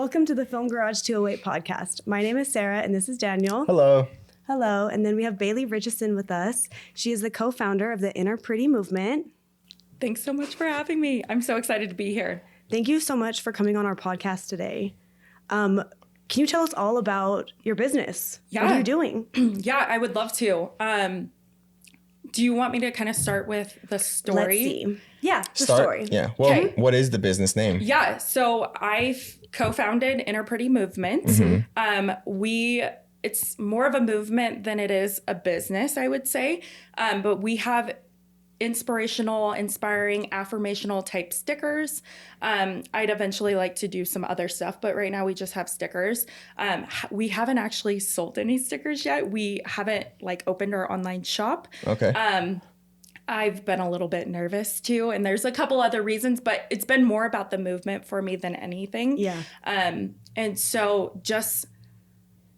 Welcome to the Film Garage 208 podcast. My name is Sarah, and this is Daniel. Hello. Hello. And then we have Bailey Ritcheson with us. She is the co-founder of the Inner Pretty movement. Thanks so much for having me. I'm so excited to be here. Thank you so much for coming on our podcast today. Can you tell us all about your business? Yeah. What are you doing? Yeah, I would love to. Do you want me to kind of start with the story? Let's see. Yeah, the story. Yeah. Well, Okay. What is the business name? Yeah. So I co-founded Inner Pretty Movement. It's more of a movement than it is a business, I would say. But we have inspirational, inspiring, affirmational type stickers. I'd eventually like to do some other stuff, but right now we just have stickers. We haven't actually sold any stickers yet. We haven't opened our online shop. Okay. I've been a little bit nervous too, and there's a couple other reasons, but it's been more about the movement for me than anything. Yeah. And so just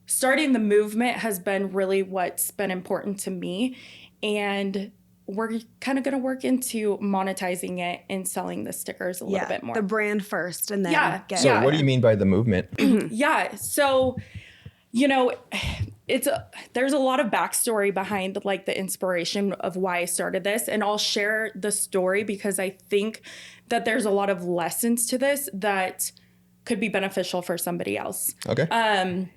starting the movement has been really what's been important to me. And we're kind of going to work into monetizing it and selling the stickers a little bit more. The brand first and then get So what do you mean by the movement? Yeah. So, there's a lot of backstory behind the inspiration of why I started this. And I'll share the story because I think that there's a lot of lessons to this that could be beneficial for somebody else. Okay.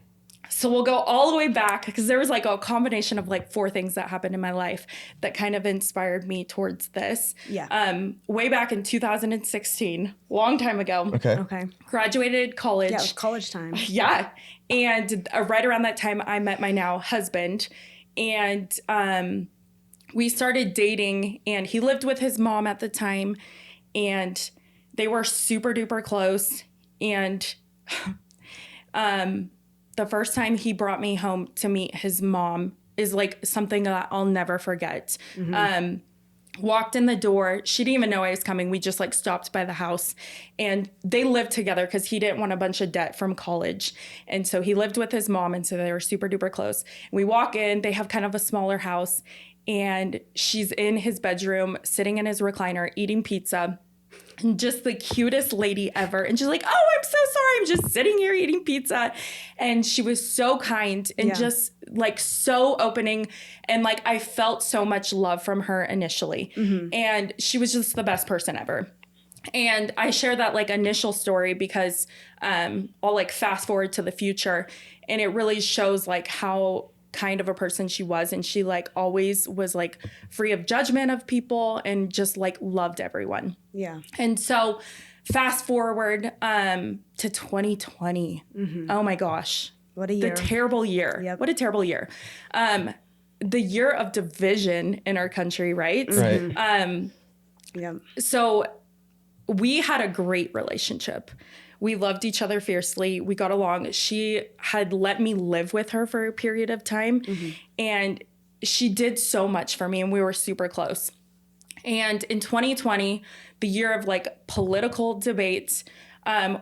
So we'll go all the way back because there was a combination of 4 things that happened in my life that kind of inspired me towards this. Yeah. Way back in 2016, long time ago. Okay. Graduated college. Yeah, it was college time. Yeah. And right around that time, I met my now husband. And we started dating. And he lived with his mom at the time. And they were super duper close. And the first time he brought me home to meet his mom is something that I'll never forget. Mm-hmm. Walked in the door. She didn't even know I was coming. We just stopped by the house, and they lived together because he didn't want a bunch of debt from college. And so he lived with his mom. And so they were super duper close. And we walk in, they have kind of a smaller house, and she's in his bedroom, sitting in his recliner, eating pizza. And just the cutest lady ever. And she's like, "Oh, I'm so sorry. I'm just sitting here eating pizza." And she was so kind and just so opening. And I felt so much love from her initially. Mm-hmm. And she was just the best person ever. And I share that initial story because I'll fast forward to the future. And it really shows how kind of a person she was, and she always was free of judgment of people and just loved everyone. Yeah. And so fast forward to 2020. Mm-hmm. Oh my gosh. What a year. The terrible year. Yep. What a terrible year. The year of division in our country, right? Right. Yeah. So we had a great relationship. We loved each other fiercely. We got along. She had let me live with her for a period of time. Mm-hmm. And she did so much for me, and we were super close. And in 2020, the year of political debates,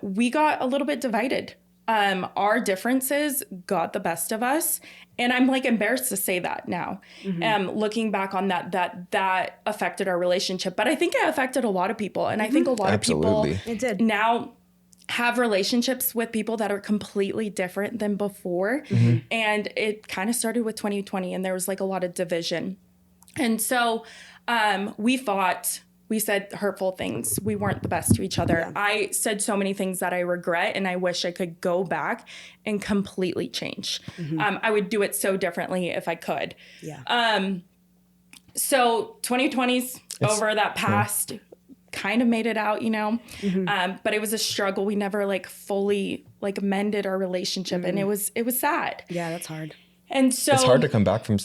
we got a little bit divided. Our differences got the best of us. And I'm embarrassed to say that now. Mm-hmm. Looking back on that affected our relationship. But I think it affected a lot of people. And I think a lot of people it did. Now have relationships with people that are completely different than before. Mm-hmm. And it kind of started with 2020, and there was a lot of division. And so we fought. We said hurtful things. We weren't the best to each other. Yeah. I said so many things that I regret, and I wish I could go back and completely change. Mm-hmm. I would do it so differently if I could. Yeah. So 2020's over, that passed. Yeah. Kind of made it out, Mm-hmm. But it was a struggle. We never fully mended our relationship, mm-hmm. and it was sad. Yeah, that's hard. And so it's hard to come back from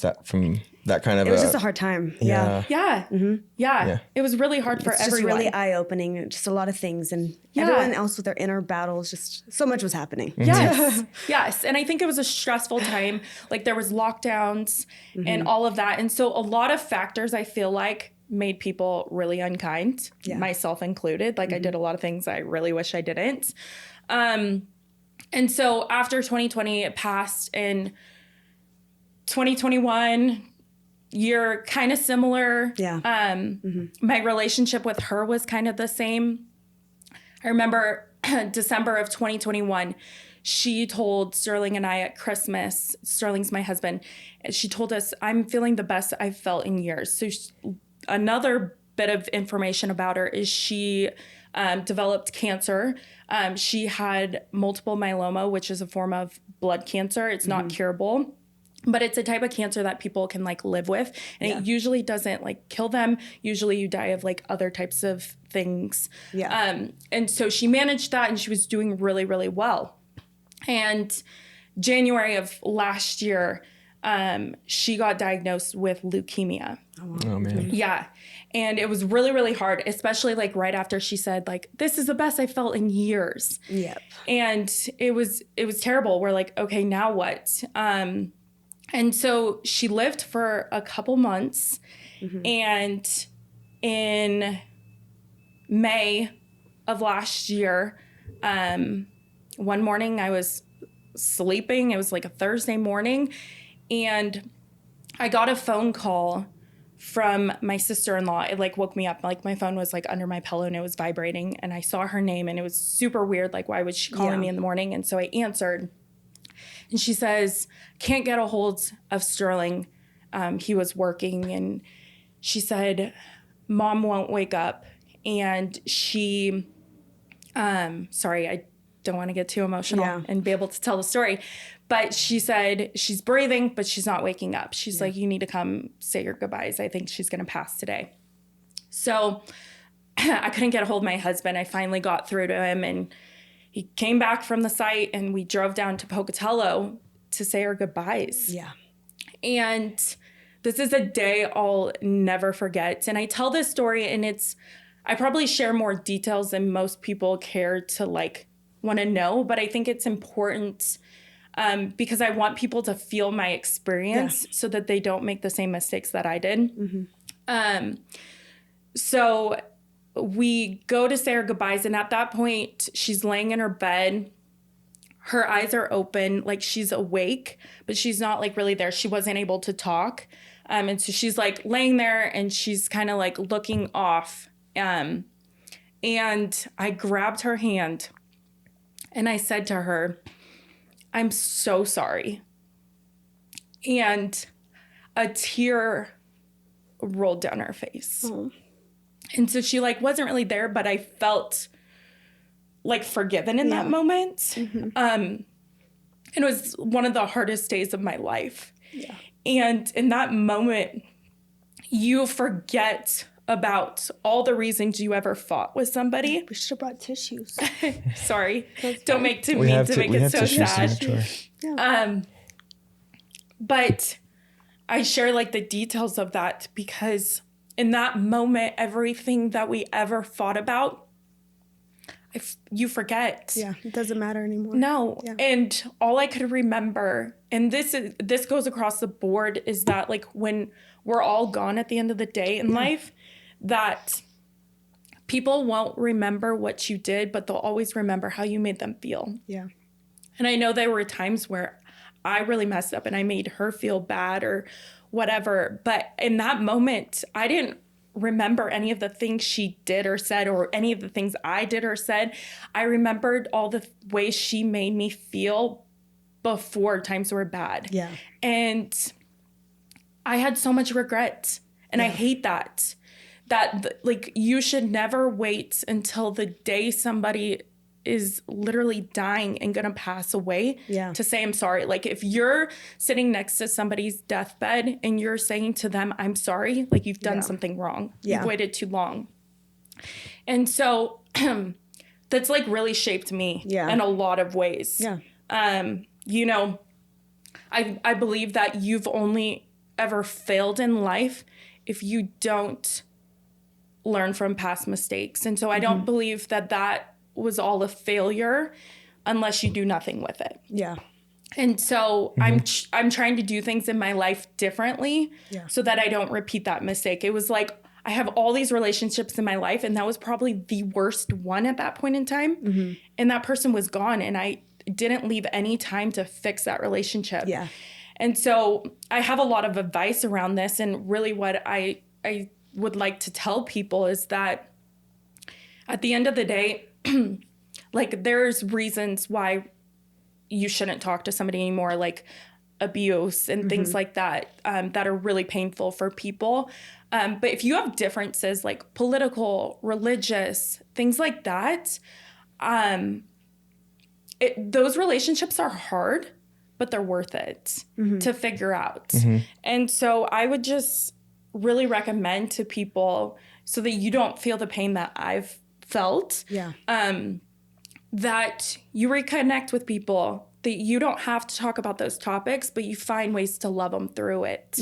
that kind of. It was just a hard time. Yeah. Yeah. Mm-hmm. Yeah. It was really hard for everyone. Just really eye-opening. Just a lot of things, and everyone else with their inner battles. Just so much was happening. Mm-hmm. Yes. Yes. And I think it was a stressful time. There was lockdowns mm-hmm. and all of that, and so a lot of factors I feel made people really unkind, myself included. Mm-hmm. I did a lot of things I really wish I didn't. And so after 2020, it passed, and 2021 year kind of similar. Yeah. My relationship with her was kind of the same. I remember December of 2021, she told Sterling and I at Christmas, Sterling's my husband, she told us, I'm feeling the best I've felt in years. So another bit of information about her is she developed cancer. She had multiple myeloma, which is a form of blood cancer. It's not curable, but it's a type of cancer that people can like live with. And it usually doesn't like kill them. Usually you die of like other types of things. And so she managed that and she was doing really, really well. And January of last year, she got diagnosed with leukemia. Oh man. Yeah. And it was really, really hard, especially like right after she said like, this is the best I felt in years. Yep. And it was terrible. We're like, okay, now what? And so she lived for a couple months. And in May of last year, one morning I was sleeping. It was like a Thursday morning. And I got a phone call from my sister-in-law. It like woke me up. Like my phone was like under my pillow and it was vibrating. And I saw her name and it was super weird. Like, why was she calling me in the morning? And so I answered. And she says, can't get a hold of Sterling. He was working. And she said, Mom won't wake up. And she, sorry, I don't want to get too emotional and be able to tell the story. But she said she's breathing, but she's not waking up. She's like, you need to come say your goodbyes. I think she's going to pass today. So I couldn't get a hold of my husband. I finally got through to him and he came back from the site and we drove down to Pocatello to say our goodbyes. Yeah. And this is a day I'll never forget. And I tell this story and I probably share more details than most people care to like want to know, but I think it's important because I want people to feel my experience so that they don't make the same mistakes that I did. So we go to say our goodbyes. And at that point, she's laying in her bed. Her eyes are open, like she's awake, but she's not like really there. She wasn't able to talk. And so she's like laying there and she's kind of like looking off. And I grabbed her hand and I said to her, I'm so sorry. And a tear rolled down her face. Oh. And so she like wasn't really there, but I felt like forgiven in that moment. And it was one of the hardest days of my life. Yeah. And in that moment, you forget about all the reasons you ever fought with somebody. We should have brought tissues. Sorry. Don't make me to make it so sad. Yeah. But I share like the details of that because in that moment, everything that we ever fought about, you forget. Yeah, it doesn't matter anymore. No. Yeah. And all I could remember, and this goes across the board, is that like when we're all gone at the end of the day in life, that people won't remember what you did, but they'll always remember how you made them feel. Yeah. And I know there were times where I really messed up and I made her feel bad or whatever. But in that moment, I didn't remember any of the things she did or said or any of the things I did or said. I remembered all the ways she made me feel before times were bad. Yeah. And I had so much regret. And I hate that. Like, you should never wait until the day somebody is literally dying and gonna pass away to say I'm sorry. Like, if you're sitting next to somebody's deathbed and you're saying to them, I'm sorry, like you've done something wrong. You've waited too long. And so that's like really shaped me in a lot of ways. Yeah. You know, I believe that you've only ever failed in life if you don't learn from past mistakes. And so I don't believe that was all a failure unless you do nothing with it. Yeah. And so I'm trying to do things in my life differently so that I don't repeat that mistake. It was like, I have all these relationships in my life and that was probably the worst one at that point in time. And that person was gone and I didn't leave any time to fix that relationship. Yeah. And so I have a lot of advice around this. And really what I would like to tell people is that at the end of the day, like there's reasons why you shouldn't talk to somebody anymore, like abuse and things like that, that are really painful for people. But if you have differences like political, religious, things like that, those relationships are hard, but they're worth it to figure out. And so I would just really recommend to people, so that you don't feel the pain that I've felt, that you reconnect with people, that you don't have to talk about those topics, but you find ways to love them through it.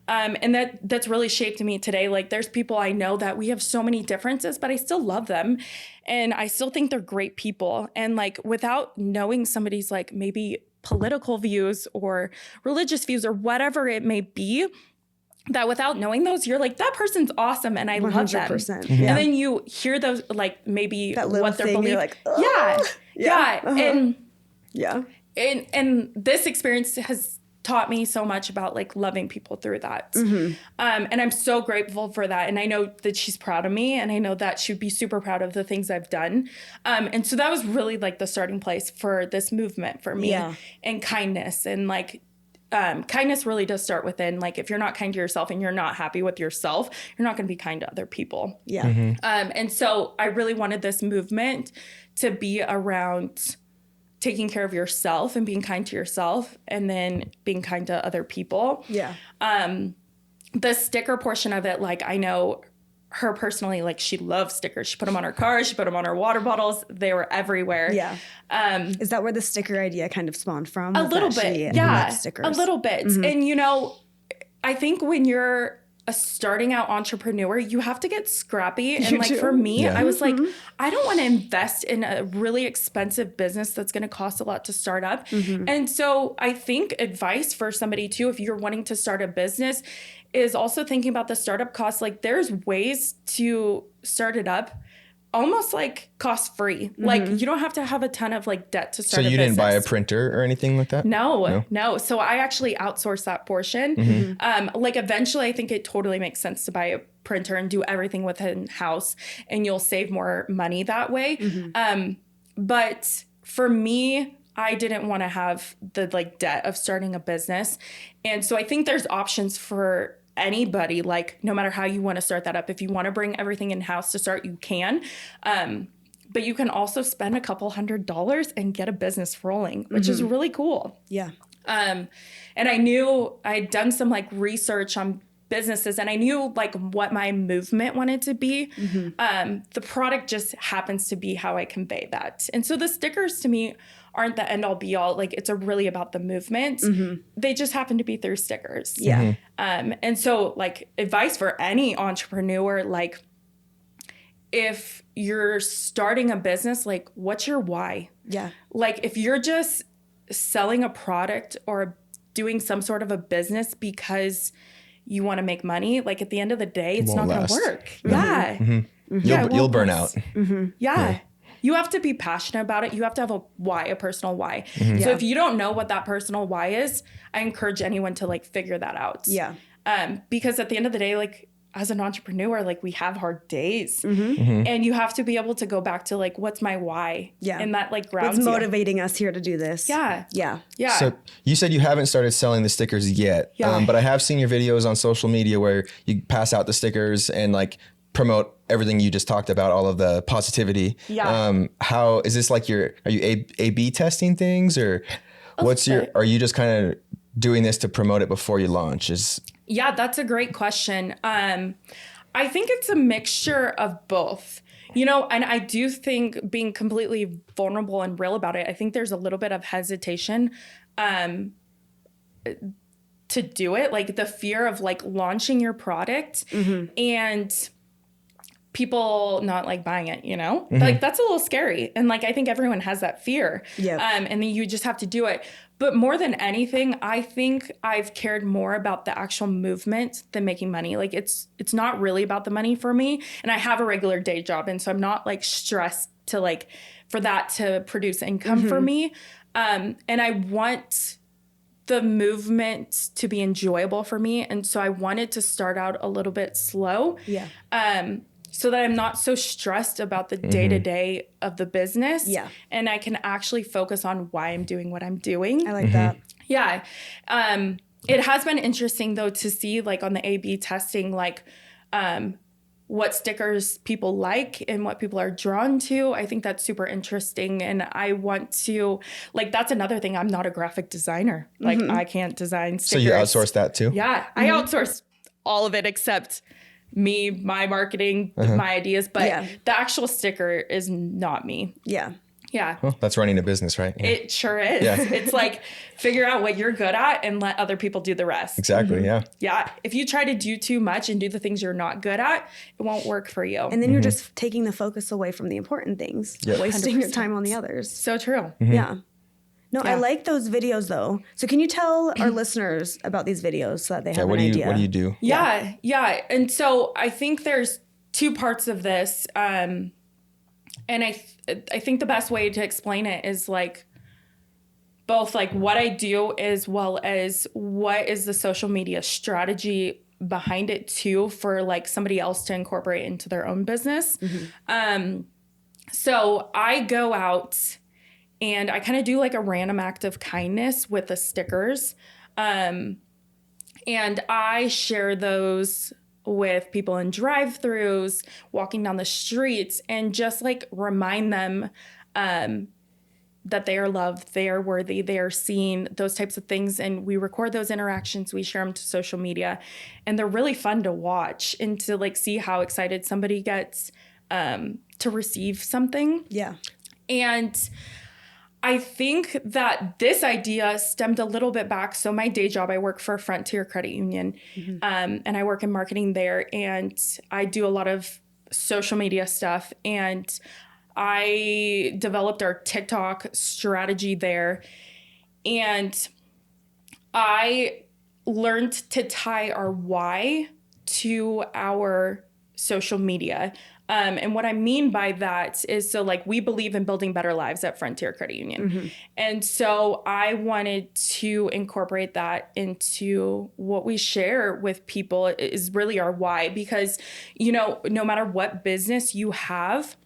And that's really shaped me today. Like there's people I know that we have so many differences, but I still love them. And I still think they're great people. And like without knowing somebody's like maybe political views or religious views or whatever it may be, that without knowing those, you're like, that person's awesome and I love them. 100%. And then you hear those, like maybe that little what they're thing, believing. you're like, And this experience has taught me so much about like loving people through that. And I'm so grateful for that. And I know that she's proud of me, and I know that she'd be super proud of the things I've done. And so that was really like the starting place for this movement for me, and kindness. And like, kindness really does start within. Like if you're not kind to yourself and you're not happy with yourself, you're not going to be kind to other people. And so I really wanted this movement to be around taking care of yourself and being kind to yourself, and then being kind to other people. The sticker portion of it, like I know her personally, like she loves stickers. She put them on her car. She put them on her water bottles. They were everywhere. Is that where the sticker idea kind of spawned from? A little bit. A little bit. And you know, I think when you're a starting out entrepreneur, you have to get scrappy. And like for me, I was like, I don't want to invest in a really expensive business that's going to cost a lot to start up. And so I think advice for somebody too, if you're wanting to start a business, is also thinking about the startup costs. Like there's ways to start it up almost like cost free. Like you don't have to have a ton of like debt to start a business. So you didn't buy a printer or anything like that? No. So I actually outsourced that portion. Like eventually I think it totally makes sense to buy a printer and do everything within house, and you'll save more money that way. But for me, I didn't want to have the like debt of starting a business. And so I think there's options for anybody, like no matter how you want to start that up. If you want to bring everything in house to start, you can. But you can also spend a couple $100s and get a business rolling, which is really cool. And I knew I'd done some like research on businesses, and I knew like what my movement wanted to be. The product just happens to be how I convey that. And so the stickers to me aren't the end all be all. Like it's really about the movement. They just happen to be through stickers. And so like advice for any entrepreneur, like if you're starting a business, like what's your why? Like if you're just selling a product or doing some sort of a business because you want to make money, like at the end of the day, it's not going to work. You'll burn out. You have to be passionate about it. You have to have a why, a personal why. So if you don't know what that personal why is, I encourage anyone to like figure that out. Because at the end of the day, like as an entrepreneur, like we have hard days, and you have to be able to go back to like, what's my why? And that like grounds what's motivating us here to do this? So you said you haven't started selling the stickers yet, but I have seen your videos on social media where you pass out the stickers and like promote everything you just talked about, all of the positivity. How is this like are you A/B testing things, or are you just kind of doing this to promote it before you launch? That's a great question. I think it's a mixture of both, you know, and I do think being completely vulnerable and real about it, I think there's a little bit of hesitation to do it, like the fear of like launching your product and people not like buying it, you know, like that's a little scary. And like, I think everyone has that fear. And then you just have to do it. But more than anything, I think I've cared more about the actual movement than making money. Like it's not really about the money for me. And I have a regular day job. And so I'm not like stressed to like, for that to produce income for me. And I want the movement to be enjoyable for me. And so I wanted to start out a little bit slow. so that I'm not so stressed about the day-to-day of the business. Yeah. And I can actually focus on why I'm doing what I'm doing. I like that. Yeah. It has been interesting though to see like on the A/B testing, like what stickers people like and what people are drawn to. I think that's super interesting. And I want to, like, that's another thing. I'm not a graphic designer. Like I can't design stickers. So you outsource that too? Yeah. I outsource all of it except me, my marketing, my ideas. But the actual sticker is not me. Yeah. Yeah. Well, that's running a business, right? Yeah. It sure is. Yeah. It's like figure out what you're good at and let other people do the rest. Exactly. Yeah. Yeah. If you try to do too much and do the things you're not good at, it won't work for you. And then you're just taking the focus away from the important things, wasting 100%. your time on the others. So true. Yeah. No, I like those videos though. So can you tell our listeners about these videos so that they have an idea? What do you do? Yeah. And so I think there's two parts of this. And I think the best way to explain it is like both like what I do as well as what is the social media strategy behind it too for like somebody else to incorporate into their own business. So I go out and I kind of do like a random act of kindness with the stickers. And I share those with people in drive-thrus, walking down the streets, and just like remind them that they are loved, they are worthy, they are seen, those types of things. And we record those interactions, we share them to social media, and they're really fun to watch and to like see how excited somebody gets to receive something. Yeah. And I think that this idea stemmed a little bit back. So my day job, I work for Frontier Credit Union, and I work in marketing there, and I do a lot of social media stuff. And I developed our TikTok strategy there, and I learned to tie our why to our social media. And what I mean by that is, so like we believe in building better lives at Frontier Credit Union. And so I wanted to incorporate that into what we share with people is really our why, because, you know, no matter what business you have,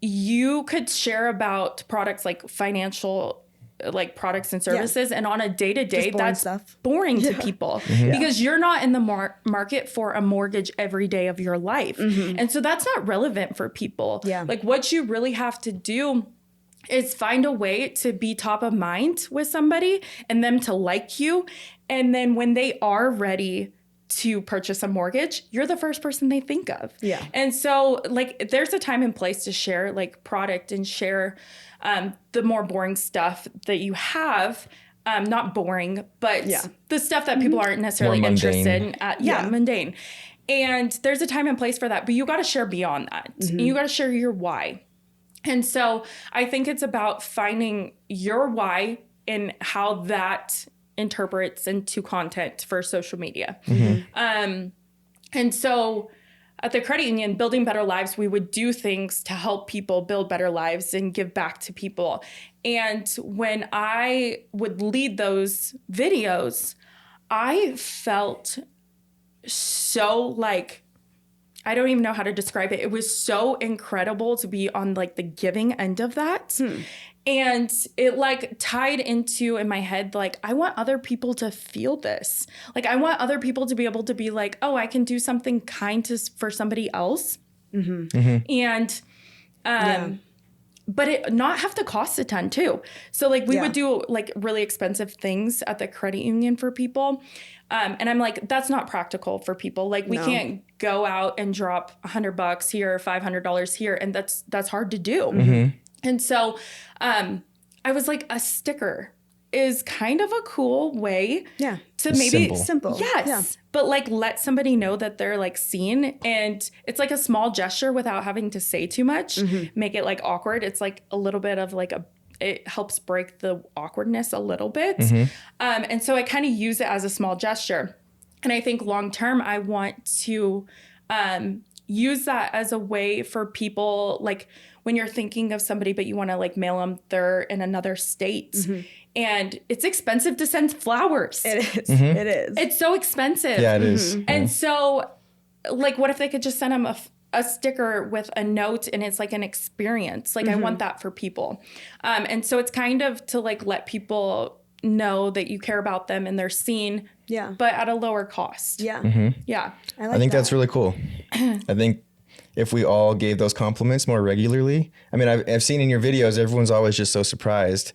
you could share about products like financial like products and services, and on a day-to-day that's boring to people because you're not in the market for a mortgage every day of your life. And so that's not relevant for people. Like what you really have to do is find a way to be top of mind with somebody and them to like you. And then when they are ready to purchase a mortgage, you're the first person they think of. And so like there's a time and place to share like product and share the more boring stuff that you have. Not boring, but the stuff that people aren't necessarily interested in. Mundane. And there's a time and place for that, but you got to share beyond that. And you got to share your why. And so I think it's about finding your why and how that interprets into content for social media. And so at the credit union, Building Better Lives, we would do things to help people build better lives and give back to people. And when I would lead those videos, I felt so like, I don't even know how to describe it. It was so incredible to be on like the giving end of that. And it like tied into in my head, like, I want other people to feel this. Like, I want other people to be able to be like, oh, I can do something kind for somebody else. And, but it not have to cost a ton too. So like we would do like really expensive things at the credit union for people. And I'm like, that's not practical for people. Like we can't go out and drop $100 here, $500 here. And that's hard to do. And so I was like, a sticker is kind of a cool way to maybe simple. But like let somebody know that they're like seen, and it's like a small gesture without having to say too much, make it like awkward. It's like a little bit of like it helps break the awkwardness a little bit. And so I kind of use it as a small gesture. And I think long term, I want to use that as a way for people, like when you're thinking of somebody, but you want to like mail them, they're in another state. And it's expensive to send flowers. It is. It is. It's so expensive. Yeah, it is. And so like, what if they could just send them a sticker with a note and it's like an experience? Like, I want that for people. And so it's kind of to like let people know that you care about them and they're seen, but at a lower cost. Yeah. Yeah. I think that's really cool. I think if we all gave those compliments more regularly, I mean, I've seen in your videos, everyone's always just so surprised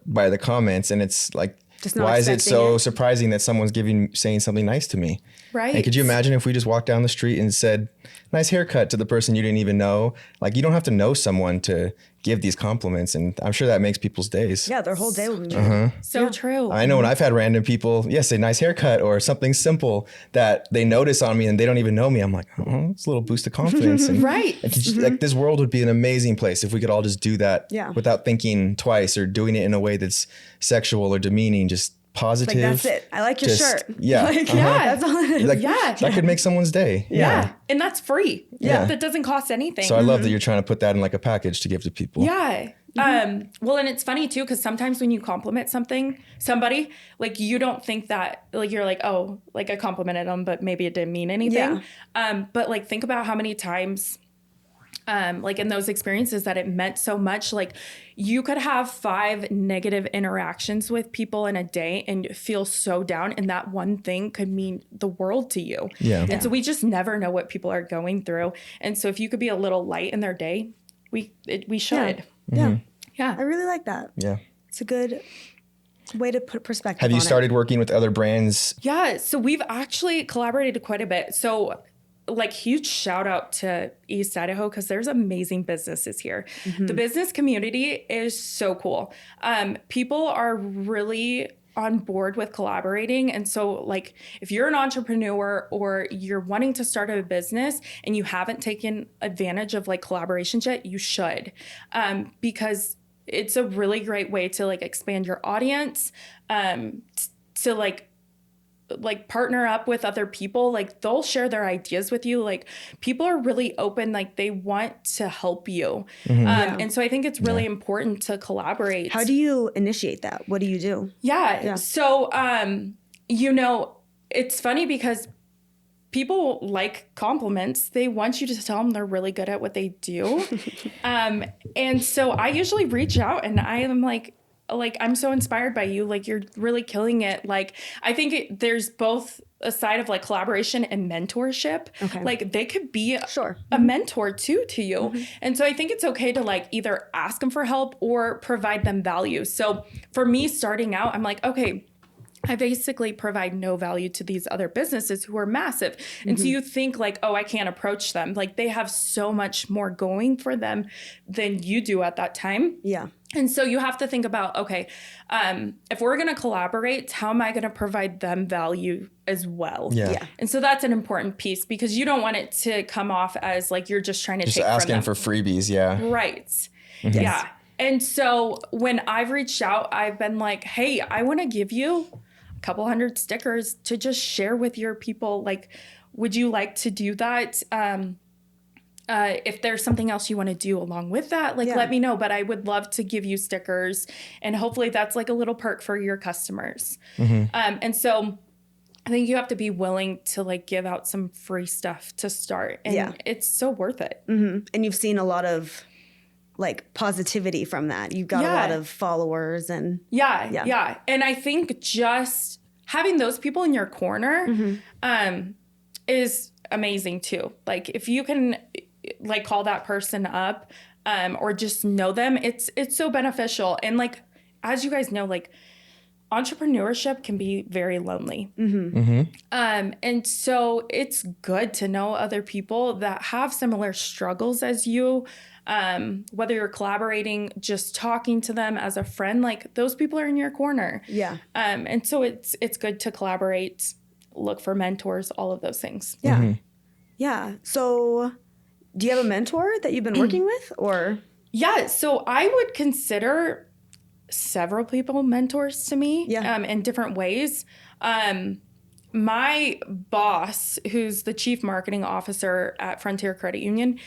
by the comments, and it's like, why is it so surprising that someone's saying something nice to me? Right. And could you imagine if we just walked down the street and said, nice haircut to the person you didn't even know? Like, you don't have to know someone to give these compliments. And I'm sure that makes people's days. Yeah, their whole day will be made. So true. I know when I've had random people, say nice haircut or something simple that they notice on me and they don't even know me. I'm like, oh, it's a little boost of confidence. And right. Like, this world would be an amazing place if we could all just do that without thinking twice or doing it in a way that's sexual or demeaning. Just positive. Like, that's it. I like your shirt. Yeah. Like, that's all it is. Like, that could make somene's day. Yeah. And that's free. Yeah. That doesn't cost anything. So I love that you're trying to put that in like a package to give to people. Yeah. Well, and it's funny too, because sometimes when you compliment somebody, like, you don't think that, like, you're like, oh, like, I complimented them, but maybe it didn't mean anything. But like, think about how many times, like, in those experiences that it meant so much. Like, you could have 5 negative interactions with people in a day and feel so down, and that one thing could mean the world to you. And so we just never know what people are going through. And so if you could be a little light in their day, we should. Yeah. Yeah. I really like that. Yeah. It's a good way to put perspective Have you on started working with other brands? Yeah. So we've actually collaborated quite a bit. So, like, huge shout out to East Idaho, because there's amazing businesses here. The business community is so cool. People are really on board with collaborating. And so, like, if you're an entrepreneur or you're wanting to start a business and you haven't taken advantage of like collaborations yet, you should, because it's a really great way to like expand your audience, to like partner up with other people. Like, they'll share their ideas with you. Like, people are really open, like, they want to help you. And so I think it's really important to collaborate. How do you initiate that? What do you do? So, you know, it's funny because people like compliments. They want you to tell them they're really good at what they do. And so I usually reach out and I am like, I'm so inspired by you. Like, you're really killing it. Like, I think there's both a side of like collaboration and mentorship. Okay. Like, they could be a mentor too to you. And so I think it's okay to like either ask them for help or provide them value. So for me starting out, I'm like, okay, I basically provide no value to these other businesses who are massive. And so you think like, oh, I can't approach them. Like, they have so much more going for them than you do at that time. Yeah. And so you have to think about, okay, if we're going to collaborate, how am I going to provide them value as well? Yeah. And so that's an important piece, because you don't want it to come off as like you're just trying to take from them. Just asking for freebies. Yeah. Right. Yeah. And so when I've reached out, I've been like, hey, I want to give you a couple 100 stickers to just share with your people. Like, would you like to do that? If there's something else you want to do along with that, like, let me know. But I would love to give you stickers, and hopefully that's like a little perk for your customers. And so I think you have to be willing to like give out some free stuff to start, and it's so worth it. And you've seen a lot of like positivity from that. You've got a lot of followers and yeah. And I think just having those people in your corner is amazing too. Like, if you can like call that person up or just know them, it's so beneficial. And like, as you guys know, like, entrepreneurship can be very lonely. And so it's good to know other people that have similar struggles as you, whether you're collaborating, just talking to them as a friend, like, those people are in your corner. And so it's good to collaborate, look for mentors, all of those things. So do you have a mentor that you've been working with, or? Yeah, so I would consider several people mentors to me in different ways. my boss, who's the chief marketing officer at Frontier Credit Union,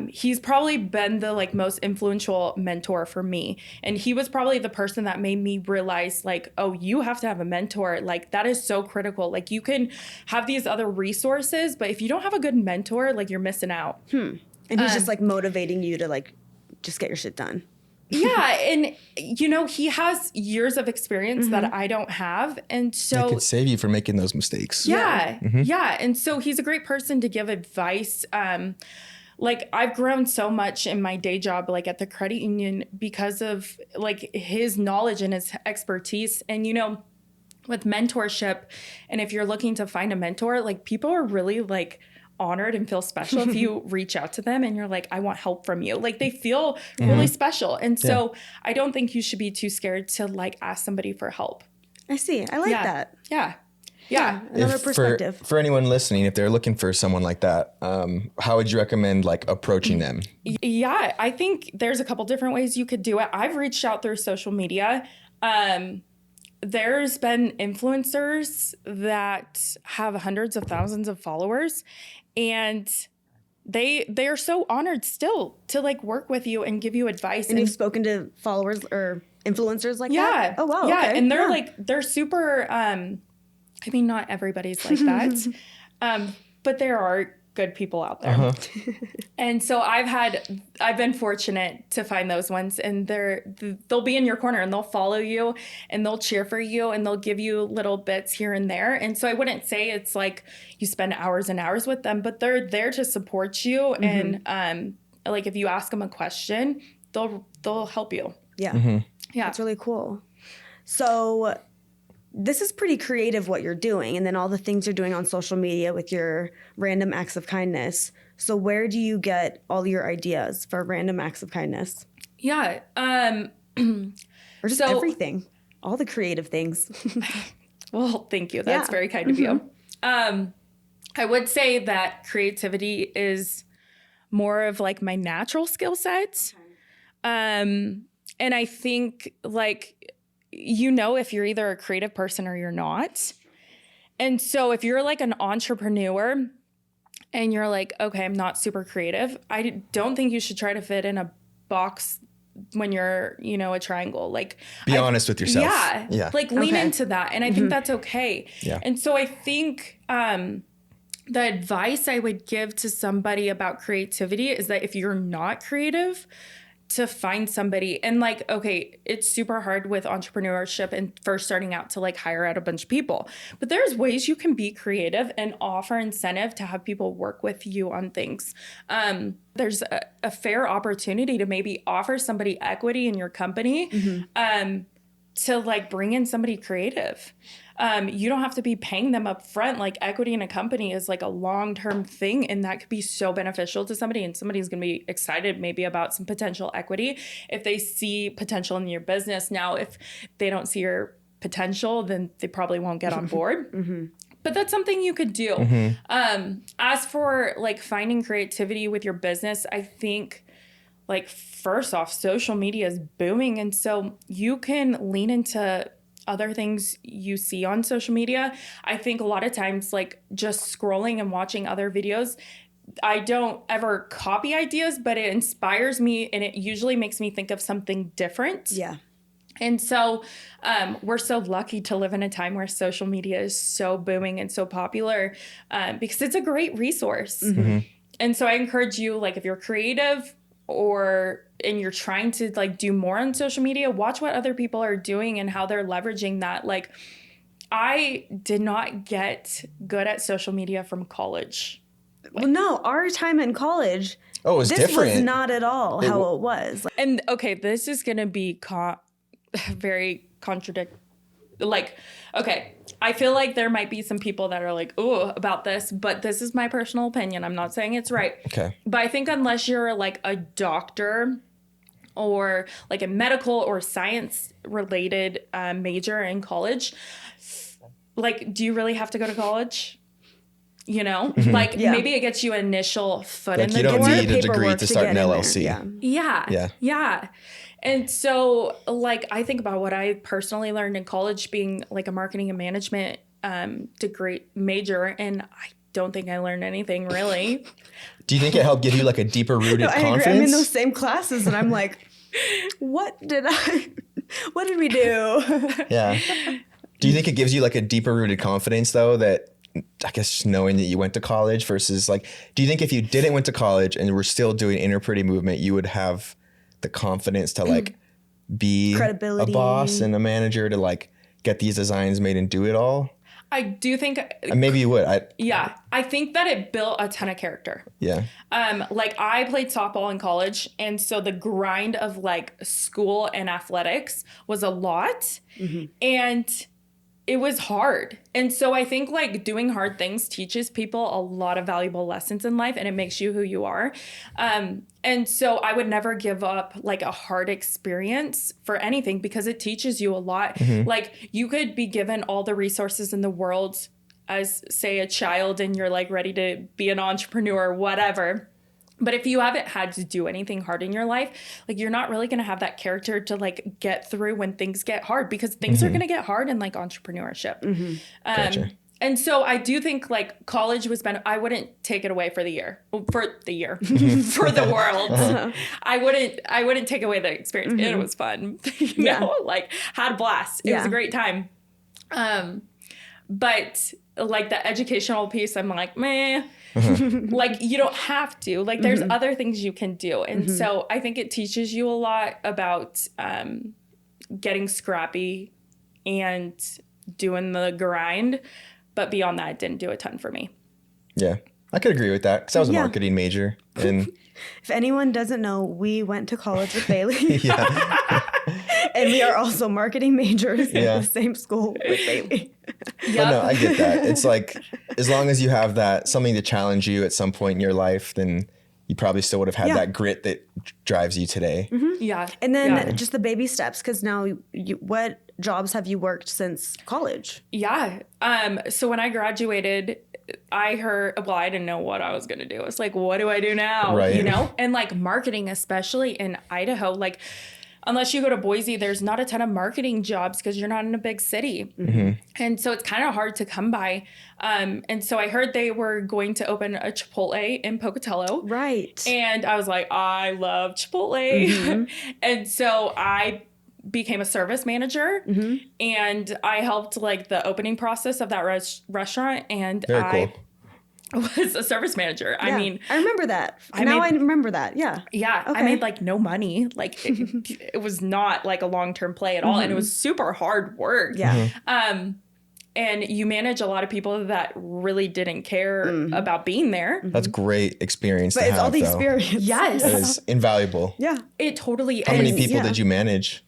he's probably been the like most influential mentor for me. And he was probably the person that made me realize like, oh, you have to have a mentor. Like that is so critical. Like you can have these other resources, but if you don't have a good mentor, like you're missing out. And he's just like motivating you to like, just get your shit done. Yeah. And, you know, he has years of experience that I don't have. And so it could save you from making those mistakes. Yeah. Yeah. And so he's a great person to give advice. Like I've grown so much in my day job, like at the credit union because of like his knowledge and his expertise. And, you know, with mentorship, and if you're looking to find a mentor, like people are really like honored and feel special if you reach out to them and you're like, I want help from you. Like they feel really special. And so I don't think you should be too scared to like ask somebody for help. I see. I like that. Yeah. Another perspective. For anyone listening, if they're looking for someone like that, how would you recommend like approaching them? Yeah, I think there's a couple different ways you could do it. I've reached out through social media. There's been influencers that have hundreds of thousands of followers, and they are so honored still to like work with you and give you advice. And you've spoken to followers or influencers like that? Yeah. Oh, wow. Yeah. Okay. And they're like, they're super, I mean, not everybody's like that, but there are good people out there. And so I've been fortunate to find those ones, and they'll be in your corner and they'll follow you and they'll cheer for you and they'll give you little bits here and there. And so I wouldn't say it's like you spend hours and hours with them, but they're there to support you. And like if you ask them a question, they'll help you. Yeah. Yeah. That's really cool. So this is pretty creative what you're doing, and then all the things you're doing on social media with your random acts of kindness. So where do you get all your ideas for random acts of kindness? Yeah. Or just everything, all the creative things. Well, thank you. That's very kind of you. I would say that creativity is more of like my natural skill set. And I think like, you know, if you're either a creative person or you're not. And so if you're like an entrepreneur and you're like, okay, I'm not super creative, I don't think you should try to fit in a box when you're, you know, a triangle. Like be honest with yourself. Yeah. Like lean into that. And I think that's okay. Yeah. And so I think the advice I would give to somebody about creativity is that if you're not creative, to find somebody. And like, okay, it's super hard with entrepreneurship and first starting out to like hire out a bunch of people, but there's ways you can be creative and offer incentive to have people work with you on things. There's a fair opportunity to maybe offer somebody equity in your company, to like bring in somebody creative. You don't have to be paying them up front. Like equity in a company is like a long-term thing, and that could be so beneficial to somebody, and somebody's going to be excited maybe about some potential equity if they see potential in your business. Now, if they don't see your potential, then they probably won't get on board. But that's something you could do. As for like finding creativity with your business, I think like first off, social media is booming. And so you can lean into other things you see on social media. I think a lot of times, like just scrolling and watching other videos, I don't ever copy ideas, but it inspires me and it usually makes me think of something different. Yeah. And so we're so lucky to live in a time where social media is so booming and so popular because it's a great resource. And so I encourage you, like if you're creative and you're trying to like do more on social media, watch what other people are doing and how they're leveraging that. Like I did not get good at social media from college. Well, no, our time in college, was this different. was not at all how it was. And okay, this is going to be very contradictory. Like, okay, I feel like there might be some people that are like, ooh, about this, but this is my personal opinion. I'm not saying it's right. Okay. But I think unless you're like a doctor or like a medical or science related major in college, like, do you really have to go to college? You know, like maybe it gets you an initial foot in the door. You don't need a degree to start an LLC. Yeah. And so like, I think about what I personally learned in college being like a marketing and management degree major, and I don't think I learned anything really. Do you think it helped give you like a deeper rooted I confidence? agree. I'm in those same classes and I'm like, what did we do? Yeah. Do you think it gives you like a deeper rooted confidence though, that I guess just knowing that you went to college versus like, do you think if you didn't went to college and were still doing Inner Pretty movement, you would have the confidence to like be Credibility, a boss and a manager to like get these designs made and do it all? I do think Maybe you would. I think that it built a ton of character. Yeah. Like I played softball in college, and so the grind of like school and athletics was a lot, and it was hard. And so I think like doing hard things teaches people a lot of valuable lessons in life, and it makes you who you are. And so I would never give up like a hard experience for anything because it teaches you a lot. Like you could be given all the resources in the world as say a child and you're like ready to be an entrepreneur or whatever. But if you haven't had to do anything hard in your life, like you're not really going to have that character to like get through when things get hard, because things are going to get hard in like entrepreneurship. Gotcha. And so I do think like college was I wouldn't take it away for the year, for the world. I wouldn't take away the experience. It was fun, you know, like had a blast. It was a great time. But like the educational piece, I'm like, meh. Like you don't have to, like there's other things you can do. And so I think it teaches you a lot about getting scrappy and doing the grind. But beyond that, it didn't do a ton for me. Yeah, I could agree with that because I was a marketing major. And if anyone doesn't know, we went to college with Bailey. And we are also marketing majors in the same school with Bailey. But no, I get that. It's like, as long as you have that, something to challenge you at some point in your life, then you probably still would have had that grit that drives you today. Yeah. And then just the baby steps, because now what jobs have you worked since college? Yeah. So when I graduated, I heard, well, I didn't know what I was going to do. It's like, what do I do now? Right. You know? And like marketing, especially in Idaho, like unless you go to Boise, there's not a ton of marketing jobs because you're not in a big city. And so it's kind of hard to come by. And so I heard they were going to open a Chipotle in Pocatello. Right. And I was like, I love Chipotle. And so I became a service manager and I helped like the opening process of that restaurant. And Very cool. was a service manager. Yeah. I mean, I remember that. I remember that. Yeah. Yeah. Okay. I made like no money. Like it was not like a long-term play at all. And it was super hard work. Yeah. And you manage a lot of people that really didn't care about being there. That's great experience But to it's have, all the though. experience. Yes. It is invaluable. Yeah. It totally is. How many people did you manage?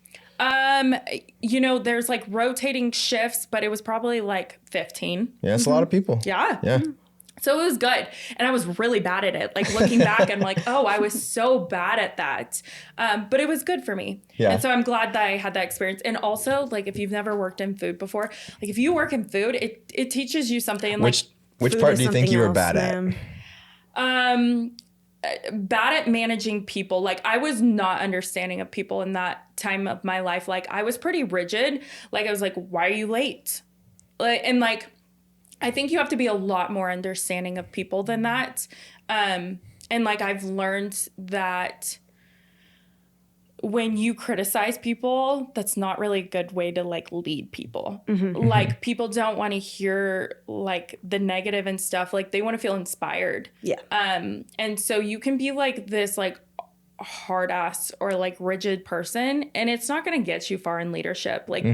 You know, there's like rotating shifts, but it was probably like 15. Yeah, that's a lot of people. Yeah. Yeah. So it was good. And I was really bad at it. Like looking back, I'm like, oh, I was so bad at that. But it was good for me. Yeah. And so I'm glad that I had that experience. And also, like, if you've never worked in food before, like if you work in food, it teaches you something. And Which food part is do you think something you were else, bad man. at? Bad at managing people. Like I was not understanding of people in that time of my life. Like I was pretty rigid. Like I was like, why are you late? And like, I think you have to be a lot more understanding of people than that. And like I've learned that when you criticize people, that's not really a good way to like lead people. Like people don't want to hear like the negative and stuff. Like they want to feel inspired. Yeah. And so you can be like this like hard ass or like rigid person, and it's not going to get you far in leadership. Like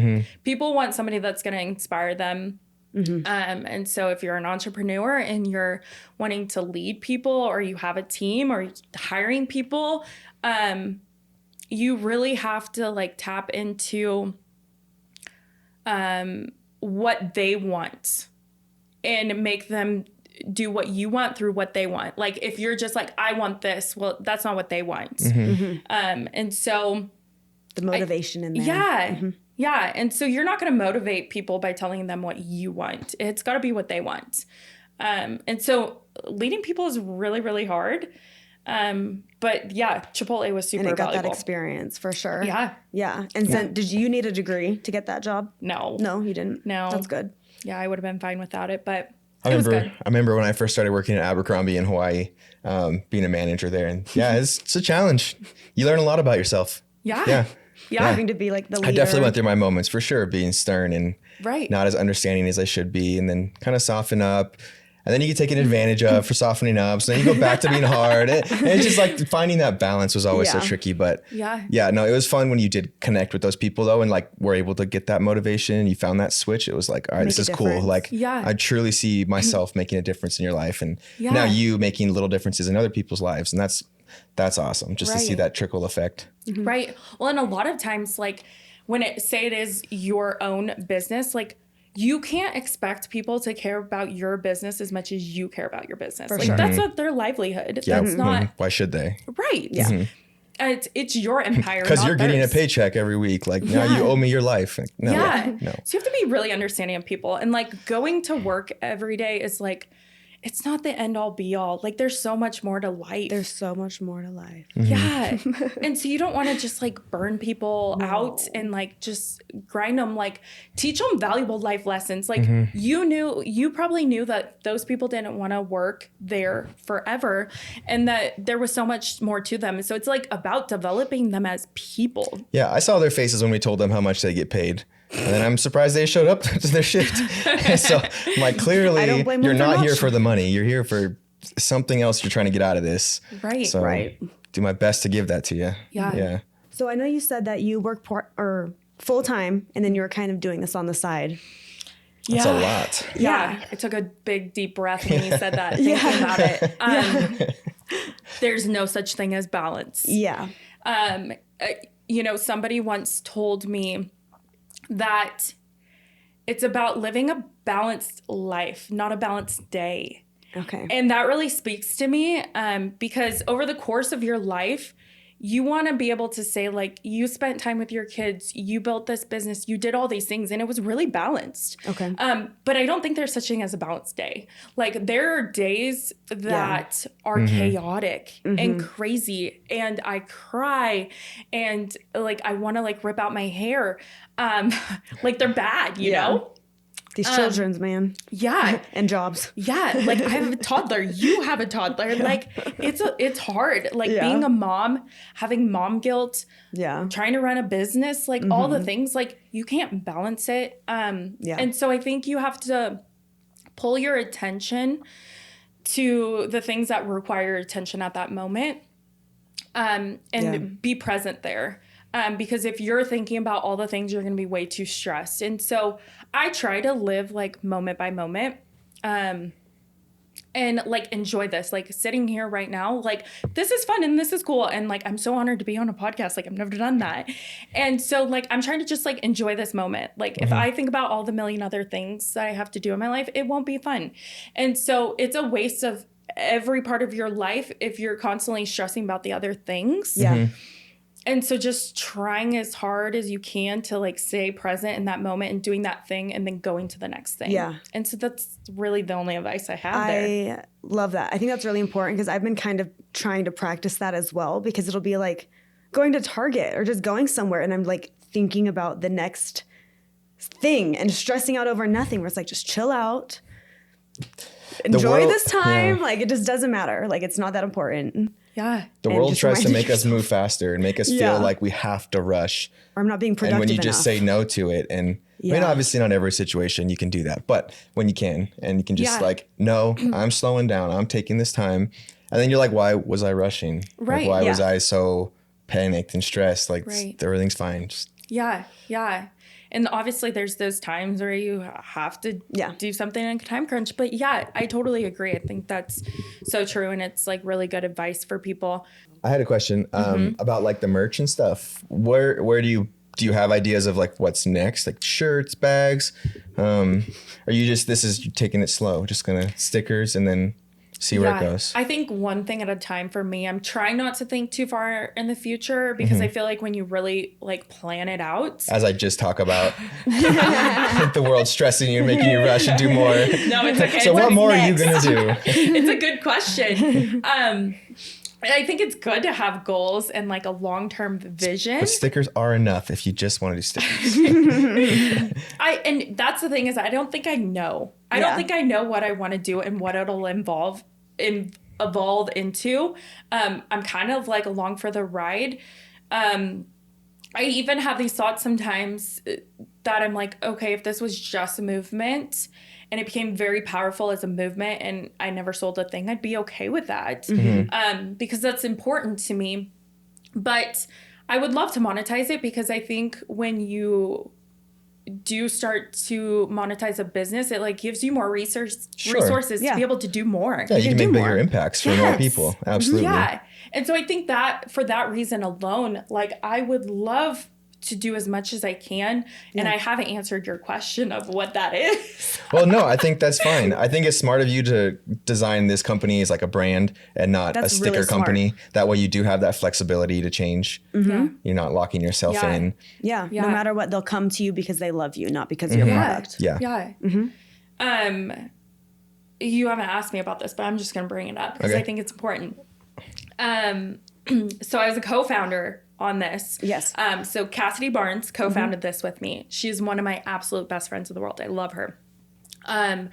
people want somebody that's going to inspire them. And so if you're an entrepreneur and you're wanting to lead people, or you have a team, or hiring people, you really have to like tap into what they want and make them do what you want through what they want. Like if you're just like, I want this, well, that's not what they want. And so The motivation in there. yeah. Yeah. And so you're not going to motivate people by telling them what you want. It's got to be what they want. And so leading people is really, really hard. But yeah, Chipotle was super And it got valuable. that experience for sure. Yeah. Yeah. And then did you need a degree to get that job? No. No, you didn't. No. That's good. Yeah, I would have been fine without it, but I it was good. remember when I first started working at Abercrombie in Hawaii, being a manager there. And yeah, it's a challenge. You learn a lot about yourself. Yeah. Yeah. Having to be like the leader. I definitely went through my moments for sure, being stern and Right. not as understanding as I should be, and then kind of soften up. And then you get taken advantage of for softening up. So then you go back to being hard. And it's just like finding that balance was always so tricky. But yeah, no, it was fun when you did connect with those people though. And like were able to get that motivation. You found that switch. It was like, all right, this is cool. Like I truly see myself making a difference in your life. And now you making little differences in other people's lives. And that's awesome just to see that trickle effect. Right. Well, and a lot of times like when it is your own business, like you can't expect people to care about your business as much as you care about your business. That's not their livelihood. Yeah. That's not. Why should they? Right. Yeah. It's your empire. Because you're getting a paycheck every week. Like now you owe me your life. No. So you have to be really understanding of people, and like going to work every day is like, it's not the end all be all. Like there's so much more to life. There's so much more to life. Yeah. And so you don't want to just like burn people out and like just grind them, like teach them valuable life lessons. Like you probably knew that those people didn't want to work there forever and that there was so much more to them. So it's like about developing them as people. Yeah. I saw their faces when we told them how much they get paid. And then I'm surprised they showed up to their shift. So I'm like, clearly you're not here for the money. You're here for something else you're trying to get out of this. Right. So do my best to give that to you. Yeah. So I know you said that you work full time and then you were kind of doing this on the side. That's a lot. Yeah. I took a big deep breath when you said that, thinking about it. There's no such thing as balance. Yeah. Somebody once told me that it's about living a balanced life, not a balanced day. Okay. And that really speaks to me because over the course of your life, you want to be able to say, like, you spent time with your kids, you built this business, you did all these things, and it was really balanced. Okay. But I don't think there's such thing as a balanced day. Like, there are days that are chaotic and crazy, and I cry, and, like, I want to, like, rip out my hair. Like, they're bad, you know? These children's, man. Yeah. And jobs. Yeah. Like I have a toddler. You have a toddler. Like it's hard. Like being a mom, having mom guilt. Yeah. Trying to run a business, like all the things, like you can't balance it. And so I think you have to pull your attention to the things that require attention at that moment. And be present there. Because if you're thinking about all the things, you're going to be way too stressed. And so I try to live like moment by moment and like enjoy this, like sitting here right now, like this is fun and this is cool. And like, I'm so honored to be on a podcast. Like I've never done that. And so like, I'm trying to just like enjoy this moment. Like if I think about all the million other things that I have to do in my life, it won't be fun. And so it's a waste of every part of your life if you're constantly stressing about the other things. Yeah. And so just trying as hard as you can to like stay present in that moment and doing that thing and then going to the next thing. Yeah. And so that's really the only advice I have there. I love that. I think that's really important because I've been kind of trying to practice that as well because it'll be like going to Target or just going somewhere and I'm like thinking about the next thing and stressing out over nothing where it's like just chill out. Enjoy this time. Like it just doesn't matter. Like it's not that important. Yeah. The world tries to make us move faster and make us feel like we have to rush. Or I'm not being productive enough. And when you enough. just say no to it, and I mean, obviously not every situation you can do that, but when you can, and you can just like, no, I'm slowing down. I'm taking this time. And then you're like, why was I rushing? Right. Like, why was I so panicked and stressed? Like everything's fine. Just, yeah. And obviously there's those times where you have to do something in a time crunch. But yeah, I totally agree. I think that's so true. And it's like really good advice for people. I had a question about like the merch and stuff. Where do you have ideas of like what's next? Like shirts, bags? Are you just, you're taking it slow, just gonna stickers and then see where it goes? I think one thing at a time for me. I'm trying not to think too far in the future because I feel like when you really like plan it out. As I just talk about the world stressing you and making you rush and do more. No, it's okay. So what more are you going to do? It's a good question. I think it's good to have goals and like a long-term vision. But stickers are enough if you just want to do stickers. And that's the thing is I don't think I know. I don't think I know what I want to do and what it'll evolve into. I'm kind of like along for the ride. I even have these thoughts sometimes that I'm like, okay, if this was just a movement and it became very powerful as a movement and I never sold a thing, I'd be okay with that. Because that's important to me. But I would love to monetize it because I think when you do start to monetize a business, it like gives you more resources to be able to do more. Yeah, you can make bigger impacts for more people. Absolutely. Yeah. And so I think that for that reason alone, like I would love to do as much as I can. And I haven't answered your question of what that is. Well, no, I think that's fine. I think it's smart of you to design this company as like a brand and not a sticker really company. That way you do have that flexibility to change. You're not locking yourself in. Yeah. No matter what, they'll come to you because they love you, not because of your product. Yeah. You haven't asked me about this, but I'm just going to bring it up because I think it's important. So I was a co-founder on this. Yes. So Cassidy Barnes co-founded this with me. She's one of my absolute best friends in the world. I love her. I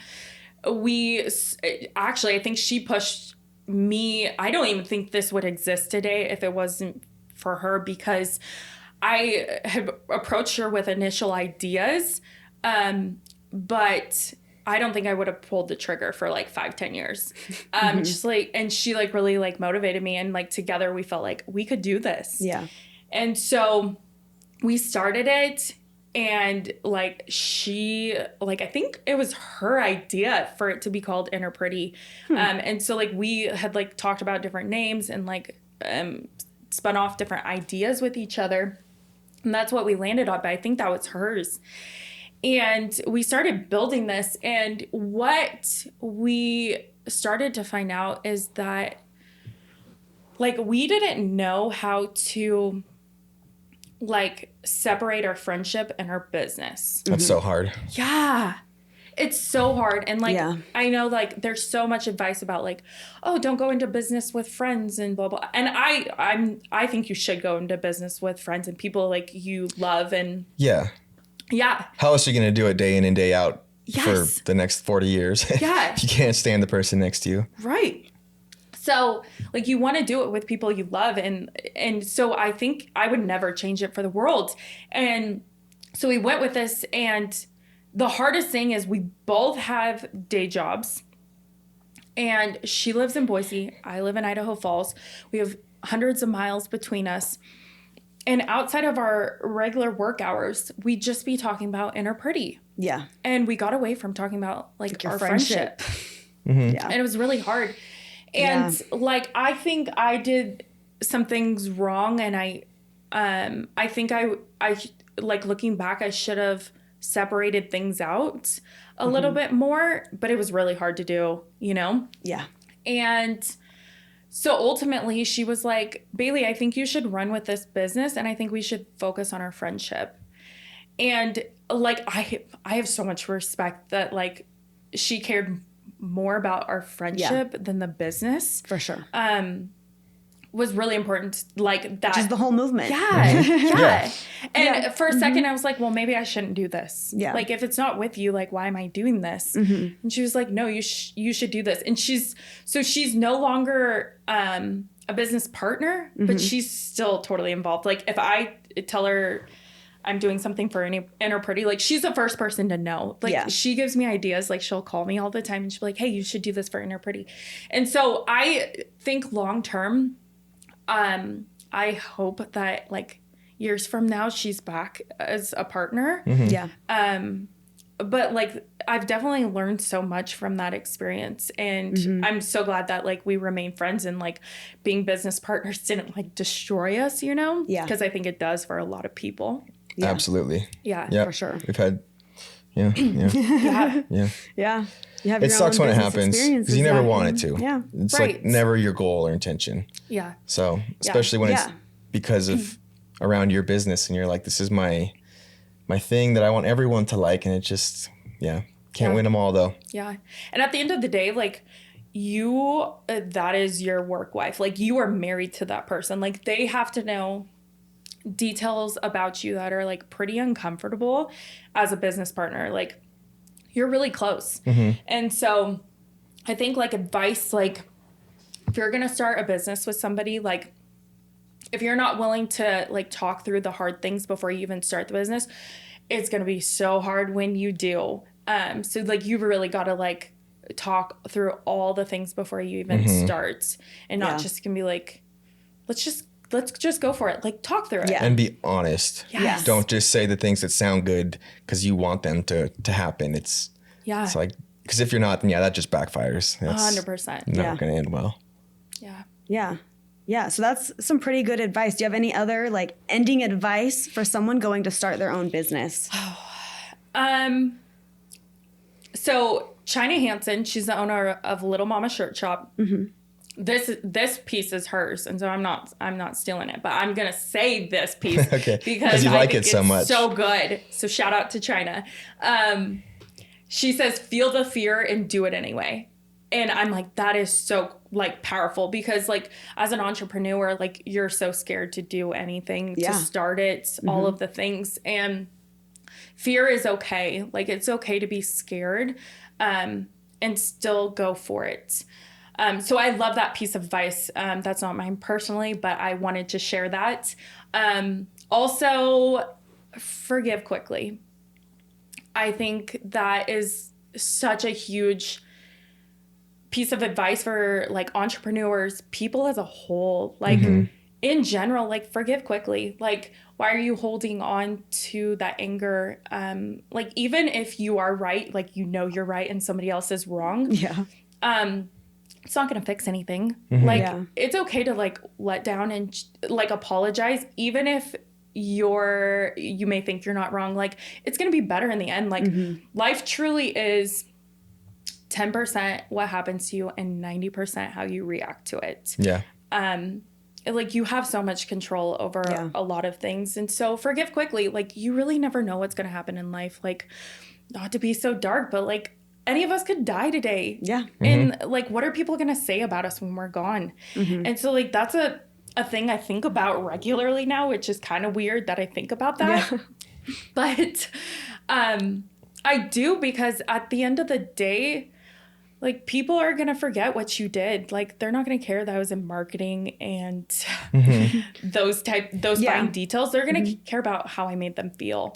think she pushed me. I don't even think this would exist today if it wasn't for her, because I had approached her with initial ideas. But I don't think I would have pulled the trigger for like 5-10 years. Just like, and she like really like motivated me, and like together we felt like we could do this. Yeah. And so we started it, and like I think it was her idea for it to be called Inner Pretty. And so like we had like talked about different names and like spun off different ideas with each other. And that's what we landed on, but I think that was hers. And we started building this, and what we started to find out is that like we didn't know how to like separate our friendship and our business. That's so hard. Yeah. It's so hard. And like, I know like there's so much advice about like, oh, don't go into business with friends and blah, blah. And I think you should go into business with friends and people like you love. And yeah. How else are you going to do it day in and day out for the next 40 years? Yeah. If you can't stand the person next to you. Right. So like you want to do it with people you love. And so I think I would never change it for the world. And so we went with this, and the hardest thing is we both have day jobs, and she lives in Boise. I live in Idaho Falls. We have hundreds of miles between us. And outside of our regular work hours, we'd just be talking about Inner Pretty. Yeah. And we got away from talking about like our friendship. Yeah. And it was really hard. And like, I think I did some things wrong. And I think I like looking back, I should have separated things out a little bit more, but it was really hard to do, you know? Yeah. And so ultimately she was like, Bailey, I think you should run with this business, and I think we should focus on our friendship. And like, I have so much respect that like she cared more about our friendship than the business. For sure. Was really important, like that. Just the whole movement. Yeah. And for a second I was like, well, maybe I shouldn't do this. Yeah. Like if it's not with you, like why am I doing this? And she was like, no, you should do this. And she's no longer a business partner, but she's still totally involved. Like if I tell her I'm doing something for Inner Pretty, like she's the first person to know. Like she gives me ideas, like she'll call me all the time and she'll be like, hey, you should do this for Inner Pretty. And so I think long term, I hope that like years from now she's back as a partner. Yeah. But like I've definitely learned so much from that experience, and I'm so glad that like we remain friends, and like being business partners didn't like destroy us, you know? Yeah. Because I think it does for a lot of people. Yeah. Absolutely. Yeah. For sure. We've had Yeah. You have it your sucks own when it business happens because you never want it to. Yeah. It's like never your goal or intention. Yeah. So especially when it's because of around your business and you're like, this is my thing that I want everyone to like, and it just can't win them all though. Yeah. And at the end of the day, like that is your work wife. Like, you are married to that person. Like, they have to know details about you that are like pretty uncomfortable as a business partner. Like, you're really close. And so I think like advice, like if you're going to start a business with somebody, like if you're not willing to like talk through the hard things before you even start the business, it's going to be so hard when you do. So like you've really got to like talk through all the things before you even start, and not just gonna be like, let's just go for it. Like, talk through it. And be honest. Yes. Don't just say the things that sound good because you want them to happen. It's like, because if you're not, then that just backfires. That's 100%. not going to end well. Yeah. So that's some pretty good advice. Do you have any other like ending advice for someone going to start their own business? So China Hansen, she's the owner of Little Mama Shirt Shop. This piece is hers, and so I'm not stealing it, but I'm gonna say this piece because you I like think it so it's much. so good. So shout out to China. She says, "Feel the fear and do it anyway." And I'm like, that is so like powerful, because like as an entrepreneur, like you're so scared to do anything, to start it, all of the things, and fear is okay. Like, it's okay to be scared, and still go for it. So I love that piece of advice. That's not mine personally, but I wanted to share that. Also, forgive quickly. I think that is such a huge piece of advice for like entrepreneurs, people as a whole, like in general, like forgive quickly. Like, why are you holding on to that anger? Like, even if you are right, like, you're right and somebody else is wrong. It's not going to fix anything. Like, it's okay to like let down and like apologize, even if you may think you're not wrong. Like, it's going to be better in the end. Like, life truly is 10% what happens to you and 90% how you react to it. Like, you have so much control over a lot of things. And so forgive quickly. Like, you really never know what's going to happen in life. Like, not to be so dark, but like, any of us could die today. And like, what are people going to say about us when we're gone? And so like, that's a thing I think about regularly now, which is kind of weird that I think about that. But I do, because at the end of the day, like, people are going to forget what you did. Like, they're not going to care that I was in marketing and those fine details. They're going to care about how I made them feel.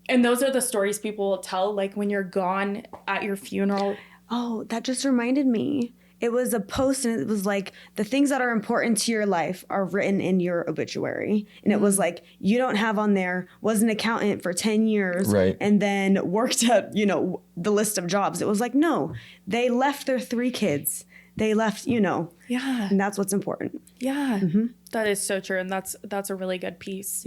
And those are the stories people will tell, like, when you're gone at your funeral. Oh, that just reminded me. It was a post, and it was like, the things that are important to your life are written in your obituary. And it was like, you don't have on there, was an accountant for 10 years and then worked at, the list of jobs. It was like, no, they left their 3 kids. They left, and that's what's important. That is so true. And that's a really good piece.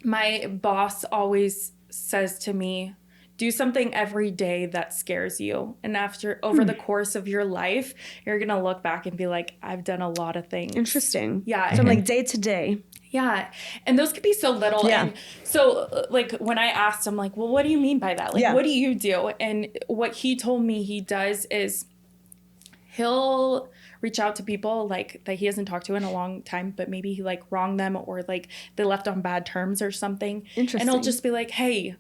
My boss always says to me, do something every day that scares you. And over the course of your life, you're going to look back and be like, I've done a lot of things. Interesting. So like day to day. And those could be so little. And so like, when I asked him, like, well, what do you mean by that? Like, what do you do? And what he told me he does is he'll reach out to people like that he hasn't talked to in a long time, but maybe he like wronged them, or like they left on bad terms or something. Interesting. And he'll just be like, hey,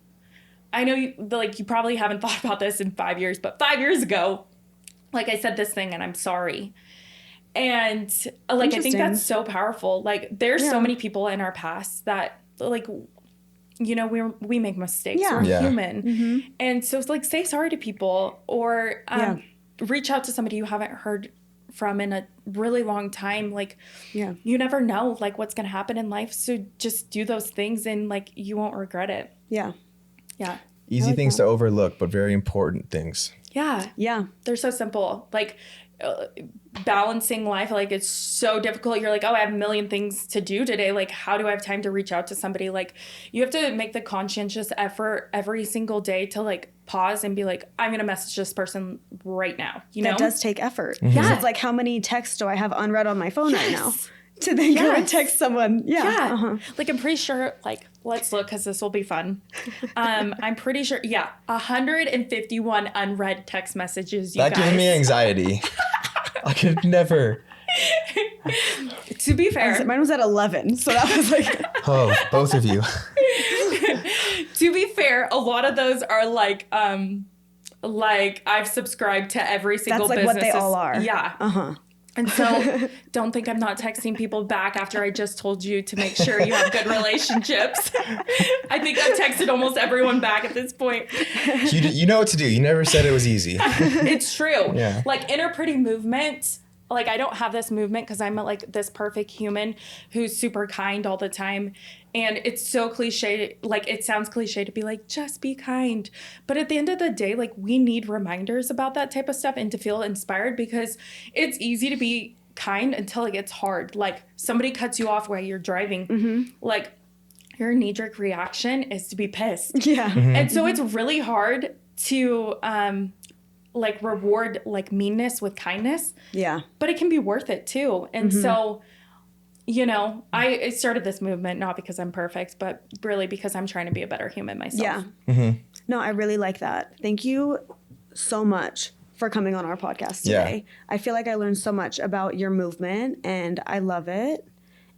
I know you probably haven't thought about this in 5 years, but 5 years ago, like, I said this thing and I'm sorry. And like, I think that's so powerful. Like, there's so many people in our past that like, we make mistakes. We're human. And so it's like, say sorry to people, or reach out to somebody you haven't heard from in a really long time. Like, you never know like what's going to happen in life. So just do those things, and like, you won't regret it. Easy like things to overlook, but very important things. They're so simple. Like, balancing life, like, it's so difficult. You're like, oh, I have a million things to do today. Like, how do I have time to reach out to somebody? Like, you have to make the conscientious effort every single day to like pause and be like, I'm going to message this person right now. That does take effort. It's like, how many texts do I have unread on my phone right now? To then go and text someone. Like, I'm pretty sure like let's look because this will be fun. I'm pretty sure, 151 unread text messages. That gives me anxiety. I could never. To be fair, mine was at 11, so that was like. Oh, both of you. To be fair, a lot of those are like I've subscribed to every single business. That's like what they all are. Yeah. And so don't think I'm not texting people back after I just told you to make sure you have good relationships. I think I've texted almost everyone back at this point. You know what to do. You never said it was easy. It's true. Yeah. Like Inner Pretty movement, like I don't have this movement because I'm like this perfect human who's super kind all the time. And it's so cliche, like it sounds cliche to be like, just be kind. But at the end of the day, like we need reminders about that type of stuff and to feel inspired because it's easy to be kind until it gets hard. Like somebody cuts you off while you're driving. Like your knee-jerk reaction is to be pissed. Yeah. And so it's really hard to like reward like meanness with kindness. Yeah. But it can be worth it too. And so, you know, I started this movement not because I'm perfect, but really because I'm trying to be a better human myself. Yeah. No, I really like that. Thank you so much for coming on our podcast today. Yeah. I feel like I learned so much about your movement and I love it.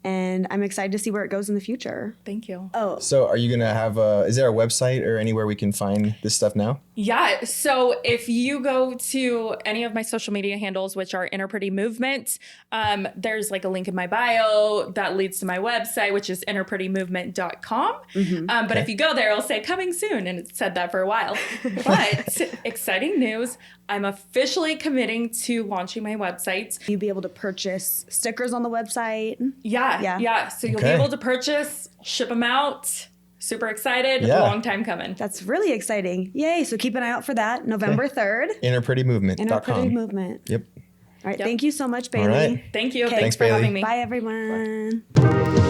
And I'm excited to see where it goes in the future. Thank you. Oh. So are you going to have is there a website or anywhere we can find this stuff now? Yeah. So if you go to any of my social media handles, which are Inner Pretty Movement, there's like a link in my bio that leads to my website, which is innerprettymovement.com. But if you go there, it'll say coming soon. And it's said that for a while. But exciting news. I'm officially committing to launching my website. You'll be able to purchase stickers on the website. Yeah. So you'll be able to purchase, ship them out. Super excited. Yeah. Long time coming. That's really exciting. Yay. So keep an eye out for that. November 3rd. Innerprettymovement.com. Inner Pretty Movement. Yep. All right. Thank you so much, Bailey. All right. Thank you. Okay. Thanks for Bailey. having me. Bye, everyone. Bye.